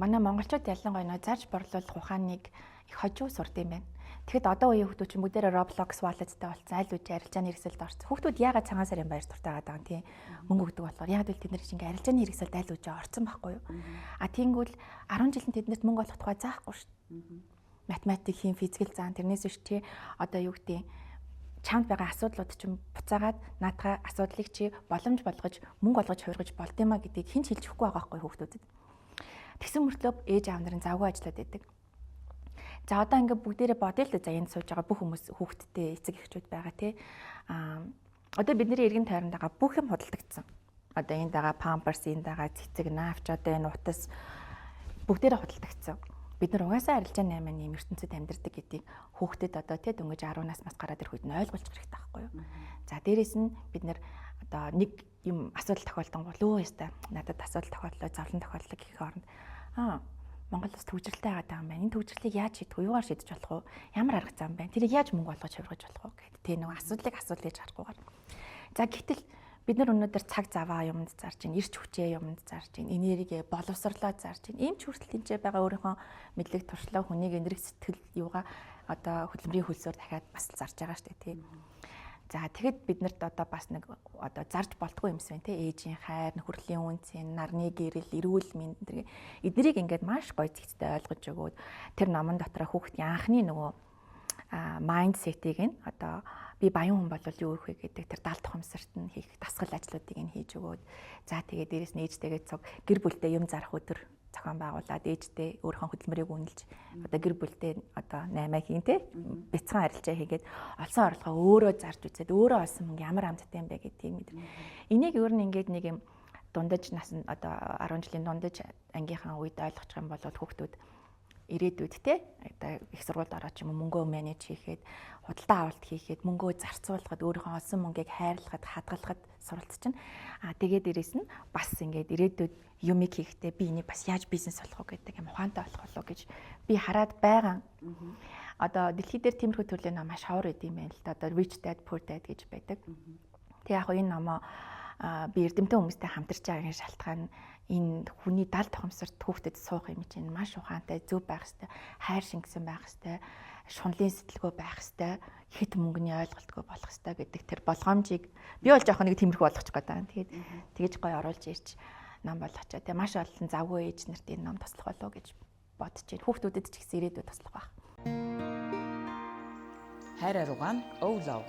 Манай монголчууд ялангуяа нөө зарж борлуулах ухааныг их хожуу сурд юм байна. Тэгэхэд одоо үеийн хүүхдүүд чинь бүгдээрээ Roblox wallet-тэй болсон, аль үжи арилжааны хэрэгсэлд орсон. Хүүхдүүд яагаад цагаан сарын баяр дуртай байгаа даа тийм мөнгө өгдөг болохоор яагаад гэвэл тэд нар чинь арилжааны хэрэгсэлд аль үжи орсон байхгүй юу? А тиймгүүл 10 жилийн тэднэрт мөнгө олох тухай заахгүй шүү дээ. Математик, хим, физик заан тэрнээс биш чи одоо юу гэдэг чамд байгаа асуудлууд чинь буцаагаад наадхаа асуудлыг чи боломж болгож мөнгө олгож хувиргаж болдъё маа гэдгийг хэн ч хэлж өгөхгүй байгаа байхгүй хүүхдүүдэд. Тэгсэн мөртлөө ээж аав нарын завгүй ажиллаад байдаг. За одоо ингээд бүгдээрээ бодъё л да за энд сууж байгаа бүх хүмүүс хүүхдтэй эцэг эхчүүд байгаа тий. Одоо бидний эргэн тойронд байгаа бүх юм худалдагдсан. Одоо энд байгаа памперс, энд байгаа цэцэг, наавч одоо энэ утас бүгдээрээ худалдагдсан. Бид нар угаасаа арилжааны 8-ны ертөнцид амьдардаг гэдгийг хүүхдэд одоо тий дөнгөж 10-наас нас гараад ирэх үед нь ойлгуулж хэрэгтэй байхгүй юу. За дээрэс нь бид нар одоо нэг юм асуудал тохиолдсон бол өө яста надад асуудал тохиолдлоо, зовлон тохиолдлоо гэхээ оронд Монгол улс төвжирэлтэй байгаа юм байна. Энэ төвжирлийг яаж шийдэх вэ? Юугаар шийдэж болох вэ? Ямар арга зам байна? Тэрийг яаж мөнгө олгож хувиргаж болох вэ гэдэг. Тэ нэг асуудлыг гэж харахгүйгээр. За гэтэл бид нар өнөөдөр цаг заваа юмд зарж ийн, эрч хүчээ юмд зарж ийн, энерги боловсрлоо зарж ийн. Ийм ч хүртэл тэнцээ байгаа өөрийнхөө мэдлэг туршлага, хүнийг энерги сэтгэл юугаа одоо хөдөлмөрийн хөлсөөр дахиад бас зарж байгаа шүү дээ, тийм. За тэгэхэд бид нарт одоо бас нэг одоо зарж болтгүй юмс байна, тийм. Ээжийн хайр, нөхөрлийн үнцэн, нарны гэрэл, эрүүл мэнд эднийг ингээд маш гоё зэгцтэй ойлгож өгөөд тэр номон дотроо хүүхдийн анхны нөгөө майндсетийг нь одоо би баян хүн болвол юу өгөх вэ гэдэг тэр даалт ухамсарт нь хийх дасгал ажлуудыг нь хийж өгөөд за тэгээд дээрэс нь ээжтэйгээ цуг гэр бүлдээ юм зарах өдөр зохион байгуулад ээжтэй өөрийнхөө хөдөлмөрийг үнэлж одоо гэр бүлдээ одоо 8 хийн те бяцхан арилжаа хийгээд олсон орлогоо өөрөө зарж үзээд өөрөө олсон мөнгө ямар амттай юм бэ гэдгийг мэд. Энийг өөр нь ингээд нэг юм дундаж насанд одоо 10 жилийн дундаж ангийнхаа үед ойлгочих юм бол хүүхдүүд ирээдүйд те одоо их сургуульд ороод ч юм уу мөнгөө менеж хийхэд худалдаа авалт хийхэд мөнгөө зарцуулахад өөрийнхөө олсон мөнгийг хайрлахад хадгалахад суралц чинь тэгээд дээрэс нь бас ингээд ирээдүйд юмыг хийхдээ би энийг бас яаж бизнес болох вэ гэдэг юм ухаантай болох болов гэж би хараад байгаа. Одоо дэлхий дээр тиймэрхүү төрлийн ном маш ховор идэм байл л да. Одоо Rich Dad Poor Dad гэж байдаг. Тэг яг энэ номоо би эрдэмтэн хүмүүстэй хамтарч байгаагийн шалтгаан энэ хүний даалт ухамсарт хүүхдэд суух юм чинь маш ухаантай зөв байх хэвээр хайр шингэсэн байх хэвээр шунлын сэтгэлгүй байх хэвээр хэд мөнгөний ойлголтгүй болох хэвээр гэдэг тэр болгоомжийг би бол жоох нэг тиймэрхүү болгочих гээд байгаа. Тэгээд тэгэж гоё оруулж ирж ном болгочоо. Тэгээ маш олон завгүй ээж нарт энэ ном туслах болов гэж бодож байна. Хүүхдүүдэд ч гэсэн ирээдүйд туслах байх. Хайр аруугаан Өвлов